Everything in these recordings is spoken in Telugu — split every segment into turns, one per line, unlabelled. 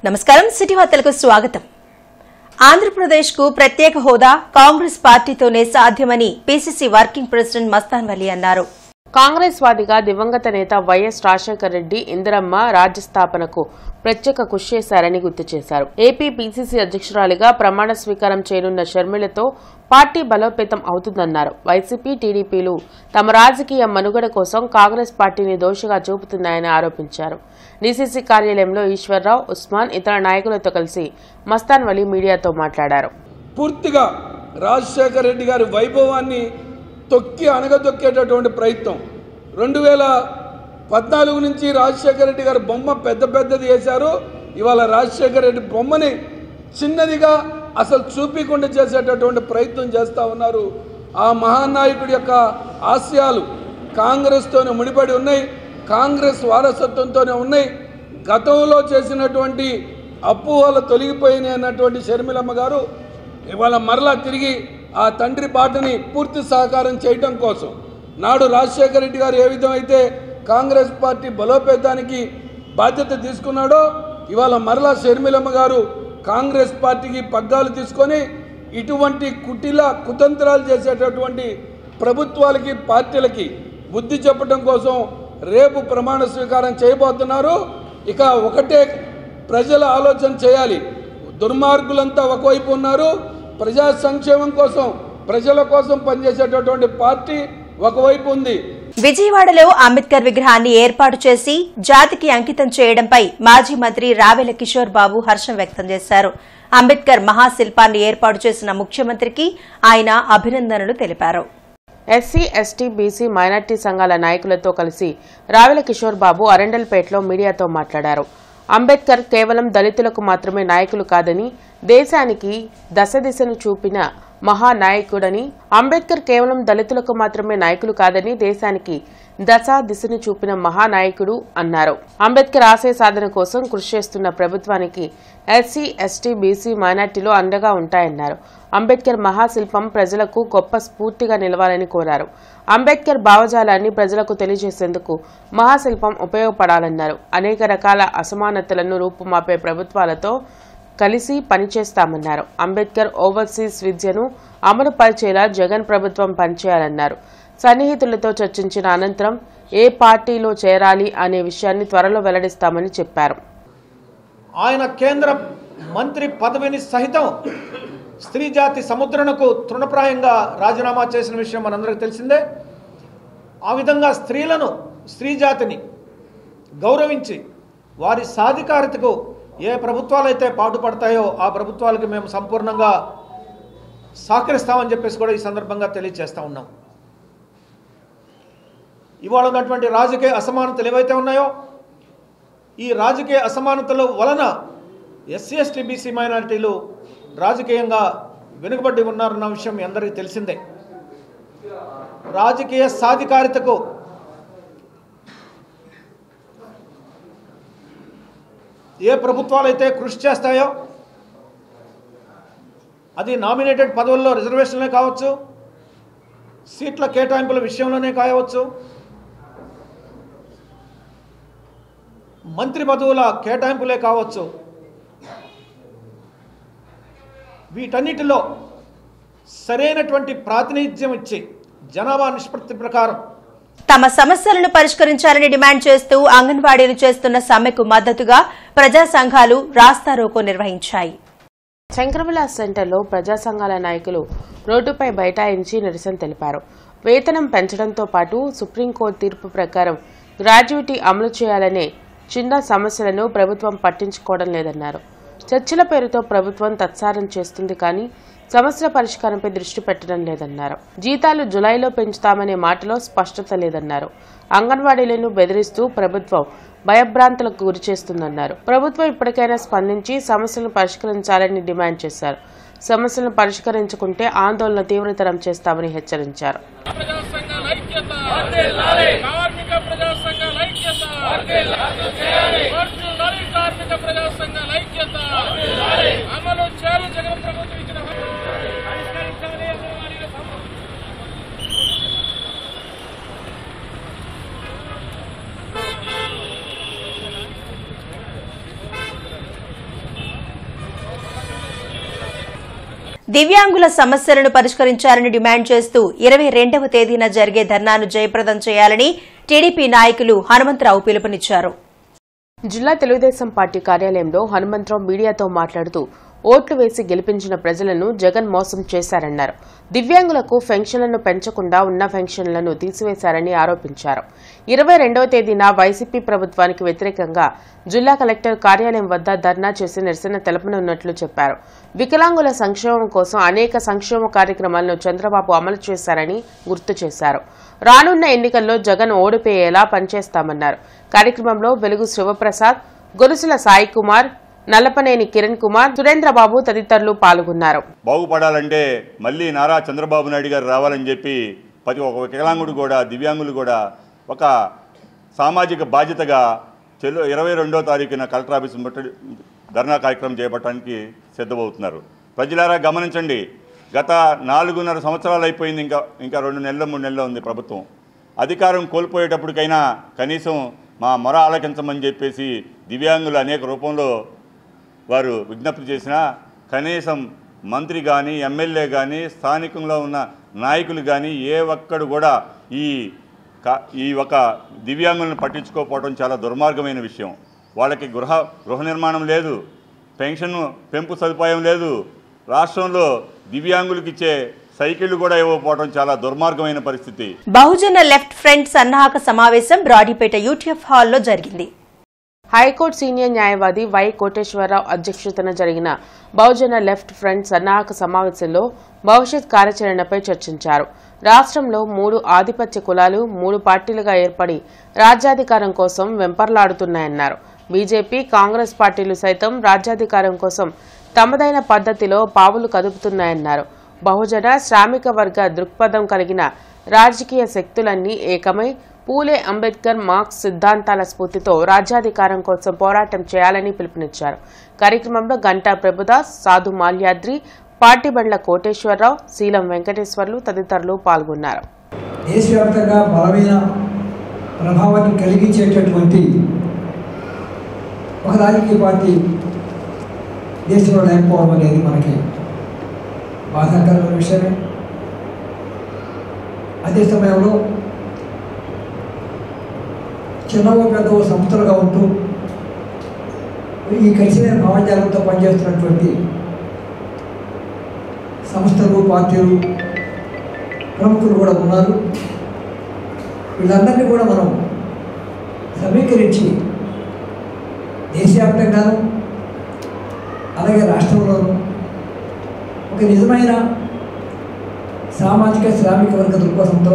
నమస్కారం సిటీ వార్తలకు స్వాగతం. ఆంధ్రప్రదేశ్ కు ప్రత్యేక హోదా కాంగ్రెస్ పార్టీతోనే సాధ్యమని పీసీసీ వర్కింగ్ ప్రెసిడెంట్ మస్తాన్ వలి అన్నారు.
కాంగ్రెస్ వాదిగా దివంగత నేత వైఎస్ రాజశేఖర రెడ్డి ఇందిరమ్మ రాజ్య స్థాపనకు ప్రత్యేక కృషి చేశారని గుర్తు చేశారు. ఏపీ పీసీసీ అధ్యక్షురాలిగా ప్రమాణ స్వీకారం చేయనున్న షర్మిలతో పార్టీ బలోపేతం అవుతుందన్నారు. వైసీపీ, టీడీపీలు తమ రాజకీయ మనుగడ కోసం కాంగ్రెస్ పార్టీని దోషిగా చూపుతున్నాయని ఆరోపించారు. డీసీసీ కార్యాలయంలో ఈశ్వర్రావు, ఉస్మాన్ ఇతర నాయకులతో కలిసి మస్తాన్ వలి మీడియాతో మాట్లాడారు.
పూర్తిగా రాజశేఖర రెడ్డి గారి వైభవాన్ని తొక్కి అణగదొక్కేటటువంటి ప్రయత్నం 2014 నుంచి రాజశేఖర రెడ్డి గారి బొమ్మ పెద్దది వేశారు. ఇవాళ రాజశేఖర రెడ్డి బొమ్మని చిన్నదిగా అసలు చూపించకుండా చేసేటటువంటి ప్రయత్నం చేస్తూ ఉన్నారు. ఆ మహానాయకుడి యొక్క ఆశయాలు కాంగ్రెస్తోనే ముడిపడి ఉన్నాయి, కాంగ్రెస్ వారసత్వంతోనే ఉన్నాయి. గతంలో చేసినటువంటి అపోహలు తొలగిపోయినాయి అన్నటువంటి షర్మిలమ్మ గారు ఇవాళ మరలా తిరిగి ఆ తండ్రి బాటని పూర్తి సహకారం చేయటం కోసం నాడు రాజశేఖర రెడ్డి గారు ఏ విధమైతే కాంగ్రెస్ పార్టీ బలోపేతానికి బాధ్యత తీసుకున్నాడో ఇవాళ మరలా షర్మిలమ్మ గారు కాంగ్రెస్ పార్టీకి పగ్గాలు తీసుకొని ఇటువంటి కుతంత్రాలు చేసేటటువంటి ప్రభుత్వాలకి, పార్టీలకి బుద్ధి చెప్పడం కోసం రేపు ప్రమాణ స్వీకారం చేయబోతున్నారు. ఇక ఒకటే ప్రజల ఆలోచన చేయాలి. దుర్మార్గులంతా ఒకవైపు ఉన్నారు, ప్రజా సంక్షేమం కోసం ప్రజల కోసం పనిచేసేటటువంటి పార్టీ ఒకవైపు ఉంది.
విజయవాడలో అంబేద్కర్ విగ్రహాన్ని ఏర్పాటు చేసి జాతికి అంకితం చేయడంపై మాజీ మంత్రి రావెల కిషోర్ బాబు హర్షం వ్యక్తం చేశారు. అంబేద్కర్ మహాశిల్పాన్ని ఏర్పాటు చేసిన ముఖ్యమంత్రికి ఆయన అభినందనలు తెలిపారు.
ఎస్సీ, ఎస్టీ, బీసీ, మైనార్టీ సంఘాల నాయకులతో కలిసి రావెల కిషోర్ బాబు అరండల్పేటలో మీడియాతో మాట్లాడారు. అంబేద్కర్ కేవలం దళితులకు మాత్రమే నాయకులు కాదని, దేశానికి దశదిశను చూపిన మహానాయకుడని, అంబేద్కర్ కేవలం దళితులకు మాత్రమే నాయకులు కాదని దేశానికి దిశను చూపిన మహానాయకుడు అన్నారు. అంబేద్కర్ ఆశయ సాధన కోసం కృషి చేస్తున్న ప్రభుత్వానికి ఎస్సీ, ఎస్టీ, బీసీ, మైనార్టీలు అండగా ఉంటాయన్నారు. అంబేద్కర్ మహాశిల్పం ప్రజలకు గొప్ప స్ఫూర్తిగా నిలవాలని కోరారు. అంబేద్కర్ భావజాలాన్ని ప్రజలకు తెలియజేసేందుకు మహాశిల్పం ఉపయోగపడాలన్నారు. అనేక రకాల అసమానతలను రూపుమాపే ప్రభుత్వాలతో కలిసి పనిచేస్తామన్నారు. అంబేద్కర్ ఓవర్సీస్ విద్యను అమలు పరిచేలా జగన్ ప్రభుత్వం పనిచేయాలన్నారు. సన్నిహితులతో చర్చించిన అనంతరం ఏ పార్టీలో చేరాలి అనే విషయాన్ని త్వరలో వెల్లడిస్తామని చెప్పారు.
ఆయన కేంద్ర మంత్రి పదవిని సహితం స్త్రీ జాతి సముద్రణకు తృణప్రాయంగా రాజీనామా చేసిన విషయం మనందరికీ తెలిసిందే. ఆ విధంగా స్త్రీ జాతిని గౌరవించి వారి సాధికారతకు ఏ ప్రభుత్వాలు అయితే పాటుపడతాయో ఆ ప్రభుత్వాలకి మేము సంపూర్ణంగా సహకరిస్తామని చెప్పేసి కూడా ఈ సందర్భంగా తెలియజేస్తూ ఉన్నాం. ఇవాళ ఉన్నటువంటి రాజకీయ అసమానతలు ఏవైతే ఉన్నాయో ఈ రాజకీయ అసమానతల వలన ఎస్సీ, ఎస్టీ, బీసీ, మైనారిటీలు రాజకీయంగా వెనుకబడి ఉన్నారన్న విషయం మీ అందరికీ తెలిసిందే. రాజకీయ సాధికారితకు ఏ ప్రభుత్వాలు అయితే కృషి చేస్తాయో అది నామినేటెడ్ పదవుల్లో రిజర్వేషన్లే కావచ్చు, సీట్ల కేటాయింపుల విషయంలోనే కావచ్చు, మంత్రి పదవుల కేటాయింపులే కావచ్చు, వీటన్నిటిలో సరైనటువంటి ప్రాతినిధ్యం ఇచ్చి జనాభా నిష్పత్తి ప్రకారం
తమ సమస్యలను పరిష్కరించాలని డిమాండ్ చేస్తూ అంగన్వాడీలు చేస్తున్న సమ్మెకు మద్దతుగా ప్రజా సంఘాలు రాస్తారోకో నిర్వహించాయి.
శంకరవిలాస్ సెంటర్లో ప్రజా సంఘాల నాయకులు రోడ్డుపై బైఠాయించి నిరసన తెలిపారు. వేతనం పెంచడంతో పాటు సుప్రీంకోర్టు తీర్పు ప్రకారం గ్రాడ్యుయేటీ అమలు చేయాలనే చిన్న సమస్యలను ప్రభుత్వం పట్టించుకోవడం లేదన్నారు. చర్చల పేరుతో ప్రభుత్వం తత్సారం చేస్తుంది కానీ సమస్యల పరిష్కారంపై దృష్టి పెట్టడం లేదన్నారు. జీతాలు జులైలో పెంచుతామనే మాటలో స్పష్టత లేదన్నారు. అంగన్వాడీలను బెదిరిస్తూ ప్రభుత్వం భయభ్రాంతులకు గురిచేస్తుందన్నారు. ప్రభుత్వం ఇప్పటికైనా స్పందించి సమస్యలను పరిష్కరించాలని డిమాండ్ చేశారు. సమస్యలను పరిష్కరించుకుంటే ఆందోళన తీవ్రతరం చేస్తామని హెచ్చరించారు.
దివ్యాంగుల సమస్యలను పరిష్కరించాలని డిమాండ్ చేస్తూ 22వ తేదీన జరిగే ధర్నాను జయప్రదం చేయాలని టీడీపీ నాయకులు హనుమంతరావు పిలుపునిచ్చారు.
జిల్లా తెలుగుదేశం పార్టీ కార్యాలయంలో హనుమంతరావు మీడియాతో మాట్లాడుతూ ఓట్లు వేసి గెలిపించిన ప్రజలను జగన్ మోసం చేశారన్నారు. దివ్యాంగులకు పెన్షన్లను పెంచకుండా ఉన్న పెన్షన్లను తీసివేశారని ఆరోపించారు. 22వ తేదీన వైసీపీ ప్రభుత్వానికి వ్యతిరేకంగా జిల్లా కలెక్టర్ కార్యాలయం వద్ద ధర్నా చేసి నిరసన తెలపనున్నట్లు చెప్పారు. వికలాంగుల సంక్షేమం కోసం అనేక సంక్షేమ కార్యక్రమాలను చంద్రబాబు అమలు చేశారని గుర్తు చేశారు. రానున్న ఎన్నికల్లో జగన్ ఓడిపోయేలా పనిచేస్తామన్నారు. కార్యక్రమంలో వెలుగు శివప్రసాద్, గొలుసుల సాయి కుమార్, నల్లపనేని కిరణ్ కుమార్, సురేంద్రబాబు తదితరులు పాల్గొన్నారు.
బాగుపడాలంటే మళ్ళీ నారా చంద్రబాబు నాయుడు గారు రావాలని చెప్పి ప్రతి ఒక్క వికలాంగుడు కూడా దివ్యాంగులు కూడా ఒక సామాజిక బాధ్యతగా 22వ తారీఖున కలెక్టర్ ఆఫీస్ ధర్నా కార్యక్రమం చేపట్టడానికి సిద్ధమవుతున్నారు. ప్రజలారా గమనించండి, గత 4.5 సంవత్సరాలు అయిపోయింది. ఇంకా 2 నెలలు 3 నెలలు ఉంది ప్రభుత్వం. అధికారం కోల్పోయేటప్పటికైనా కనీసం మా మొర ఆలకించమని చెప్పేసి దివ్యాంగులు అనేక రూపంలో వారు విజ్ఞప్తి చేసినా కనీసం మంత్రి కానీ ఎమ్మెల్యే కానీ స్థానికంలో ఉన్న నాయకులు కానీ ఏ ఒక్కడు కూడా ఈ ఒక దివ్యాంగులను పట్టించుకోకపోవడం చాలా దుర్మార్గమైన విషయం. వాళ్ళకి గృహ నిర్మాణం లేదు, పెన్షన్ పెంపు సదుపాయం లేదు, రాష్ట్రంలో దివ్యాంగులకు ఇచ్చే సైకిళ్లు కూడా ఇవ్వకపోవడం చాలా దుర్మార్గమైన పరిస్థితి.
బహుజన లెఫ్ట్ ఫ్రంట్ సన్నాహక సమావేశం బ్రాడీపేట యూటీఎఫ్ హాల్లో జరిగింది.
హైకోర్టు సీనియర్ న్యాయవాది వై కోటేశ్వరరావు అధ్యక్షతన జరిగిన బహుజన లెఫ్ట్ ఫ్రంట్ సన్నాహక సమావేశంలో భవిష్యత్ కార్యాచరణపై చర్చించారు. రాష్ట్రంలో 3 ఆధిపత్య కులాలు 3 పార్టీలుగా ఏర్పడి రాజ్యాధికారం కోసం వెంపర్లాడుతున్నాయన్నారు. బీజేపీ, కాంగ్రెస్ పార్టీలు సైతం రాజ్యాధికారం కోసం తమదైన పద్ధతిలో పావులు కదుపుతున్నాయన్నారు. బహుజన శ్రామిక వర్గ దృక్పథం కలిగిన రాజకీయ శక్తులన్నీ ఏకమై పూలే అంబేద్కర్ మార్క్స్ సిద్ధాంతాల స్ఫూర్తితో రాజ్యాధికారం కోసం పోరాటం చేయాలని పిలుపునిచ్చారు. కార్యక్రమంలో గంటా ప్రభుదాస్, సాధు మాల్యాద్రి, పాటిబండ్ల కోటేశ్వరరావు, శీలం వెంకటేశ్వర్లు తదితరులు పాల్గొన్నారు.
దేశవ్యాప్తంగా బలమైన ప్రభావాన్ని కలిగించేటటువంటి ఒక రాజకీయ పార్టీ దేశంలో లేకపోవడం అనేది మనకి బాధాకరమైన విషయమే. అదే సమయంలో చిన్నవో పెద్దవో సంస్థలుగా ఉంటూ ఈ కలిసిన భావజాలంతో పనిచేస్తున్నటువంటి సంస్థలు, పార్టీలు, ప్రముఖులు కూడా ఉన్నారు. వీళ్ళందరినీ కూడా మనం సమీకరించి దేశవ్యాప్తంగాను అలాగే రాష్ట్రంలోనూ ఒక నిజమైన సామాజిక శ్రామిక వర్గ దృక్పథంతో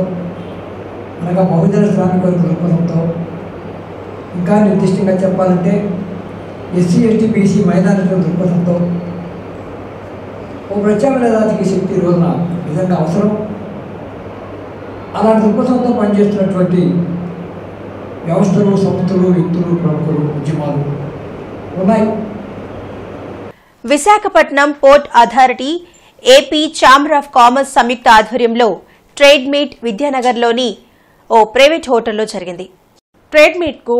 అనగా బహుజన శ్రామిక వర్గ దృక్పథంతో ఇంకా నిర్దిష్టంగా చెప్పాలంటే ఎస్సీ, ఎస్టీ, బీసీ మైనారిటీల దృక్పథంతో ఓ ప్రత్యామ్నాయ రాజకీయ శక్తి ఈ రోజున నిజంగా అవసరం. అలాంటి దృక్పథంతో పనిచేస్తున్నటువంటి వ్యవస్థలు, సంస్థలు, వ్యక్తులు, ప్రముఖులు, ఉద్యమాలు ఉన్నాయి.
Visakhapatnam port authority, AP chamber of commerce సంయుక్త ఆధ్వర్యంలో ట్రేడ్ మీట్ విద్యానగర్లోని ఓ ప్రైవేట్ హోటల్లో జరిగింది. ట్రేడ్ మీట్కు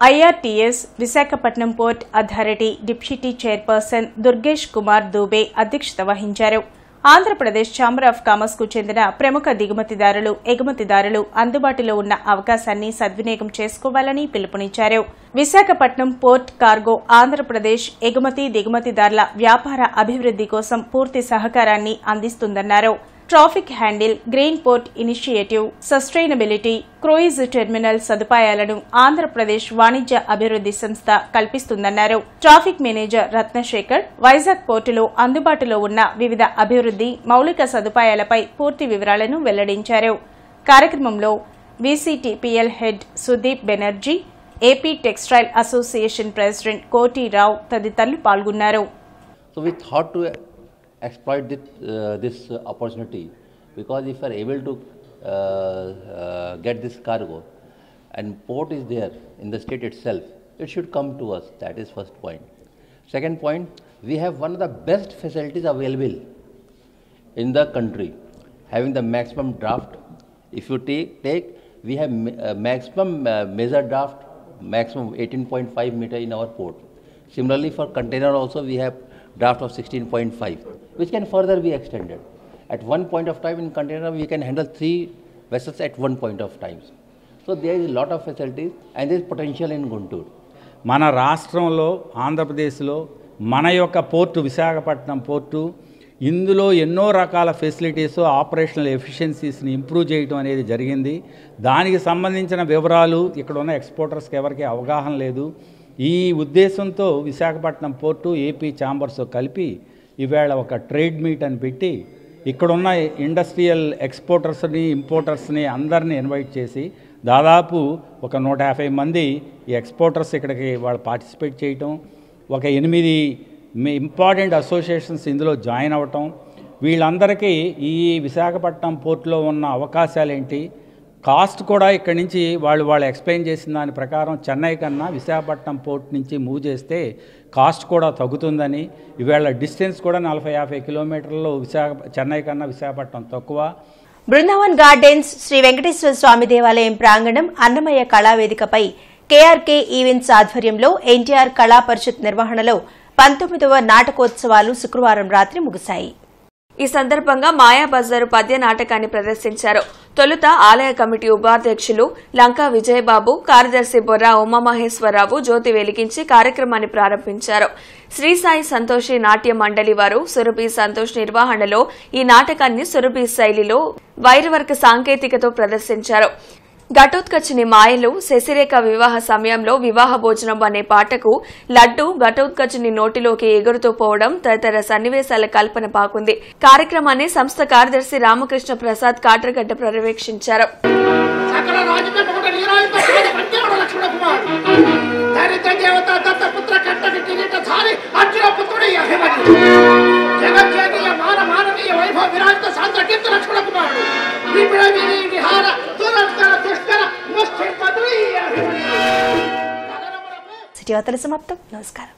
IRTS Visakhapatnam port authority deputy chairperson Durgesh Kumar Dubey అధ్యక్షత వహించారు. ఆంధ్రప్రదేశ్ ఛాంబర్ ఆఫ్ కామర్స్ కు చెందిన ప్రముఖ దిగుమతిదారులు, ఎగుమతిదారులు అందుబాటులో ఉన్న అవకాశాన్ని సద్వినియోగం చేసుకోవాలని పిలుపునిచ్చారు. విశాఖపట్నం పోర్ట్ కార్గో ఆంధ్రప్రదేశ్ ఎగుమతి, దిగుమతిదారుల వ్యాపార అభివృద్ది కోసం పూర్తి సహకారాన్ని అందిస్తుందన్నారు. Traffic handle, green port initiative, sustainability, cruise terminal సదుపాయాలను ఆంధ్రప్రదేశ్ వాణిజ్య అభివృద్ది సంస్థ కల్పిస్తుందన్నారు. ట్రాఫిక్ మేనేజర్ రత్నశేఖర్ వైజాగ్ పోర్టులో అందుబాటులో ఉన్న వివిధ అభివృద్ది, మౌలిక సదుపాయాలపై పూర్తి వివరాలను వెల్లడించారు. కార్యక్రమంలో VCTPL head Sudeep Banerjee, AP textile association president Koti Rao తదితరులు పాల్గొన్నారు.
Exploit this opportunity, because if you are able to get this cargo and port is there in the state itself, it should come to us. That is first point. Second point, we have one of the best facilities available in the country, having the maximum draft. If you take we have maximum measure draft, maximum 18.5 meter in our port. Similarly, for container also we have draft of 16.5, which can further be extended. At one point of time in container, we can handle 3 vessels at one point of time. So there is a lot of facilities and there is potential in Guntur.
మన రాష్ట్రంలో ఆంధ్రప్రదేశ్లో మన యొక్క పోర్టు విశాఖపట్నం పోర్టు ఇందులో ఎన్నో రకాల ఫెసిలిటీస్ ఆపరేషనల్ ఎఫిషియన్సీస్ని ఇంప్రూవ్ చేయడం అనేది జరిగింది. దానికి సంబంధించిన వివరాలు ఇక్కడ ఉన్న ఎక్స్పోర్టర్స్కి ఎవరికి అవగాహన లేదు. ఈ ఉద్దేశంతో విశాఖపట్నం పోర్టు ఏపీ ఛాంబర్స్ కలిపి ఈవేళ ఒక ట్రేడ్ మీట్ అని పెట్టి ఇక్కడున్న ఇండస్ట్రియల్ ఎక్స్పోర్టర్స్ని ఇంపోర్టర్స్ని అందరినీ ఇన్వైట్ చేసి దాదాపు ఒక 150 మంది ఈ ఎక్స్పోర్టర్స్ ఇక్కడికి వాళ్ళు పార్టిసిపేట్ చేయటం, ఒక 8 ఇంపార్టెంట్ అసోసియేషన్స్ ఇందులో జాయిన్ అవ్వటం, వీళ్ళందరికీ ఈ విశాఖపట్నం పోర్టులో ఉన్న అవకాశాలు ఏంటి, కాస్ట్ కూడా ఇక్కడి నుంచి వాళ్ళు ఎక్స్ప్లెయిన్ చేసిన దాని ప్రకారం చెన్నై కన్నా విశాఖపట్నం పోర్ట్ నుంచి మూవ్ చేస్తే కాస్ట్ కూడా తగ్గుతుందని, ఈవేళ డిస్టెన్స్ కూడా 40-50 కిలోమీటర్లు చెన్నై కన్నా విశాఖపట్నం తక్కువ.
బృందావన్ గార్డెన్స్ శ్రీ వెంకటేశ్వర స్వామి దేవాలయం ప్రాంగణం అన్నమయ్య కళావేదికపై కేఆర్కే ఈవెంట్స్ ఆధ్వర్యంలో ఎన్టీఆర్ కళా పరిషత్ నిర్వహణలో 19వ నాటకోత్సవాలు శుక్రవారం రాత్రి ముగిశాయి.
ఈ సందర్భంగా మాయాబజారు పద్య నాటకాన్ని ప్రదర్శించారు. తొలుత ఆలయ కమిటీ ఉపాధ్యక్షులు లంకా విజయబాబు, కార్యదర్శి బొర్రా ఉమామహేశ్వరరావు జ్యోతి వెలిగించి కార్యక్రమాన్ని ప్రారంభించారు. శ్రీ సాయి సంతోషి నాట్య మండలి వారు సురభి సంతోష్ నిర్వహణలో ఈ నాటకాన్ని సురభి శైలిలో వైర్వర్క్ సాంకేతికతో ప్రదర్శించారు. ఘటోత్కచుని మాయలు, శశిరేఖ వివాహ సమయంలో వివాహ భోజనం అనే పాటకు లడ్డు ఘటోత్కచుని నోటిలోకి ఎగురుతూ పోవడం తదితర సన్నివేశాల కల్పన బాగుంది. కార్యక్రమాన్ని సంస్థ కార్యదర్శి రామకృష్ణ ప్రసాద్ కాట్రగడ్డ పర్యవేక్షించారు.
సిటీ వార్తలు సమాప్తం. నమస్కారం.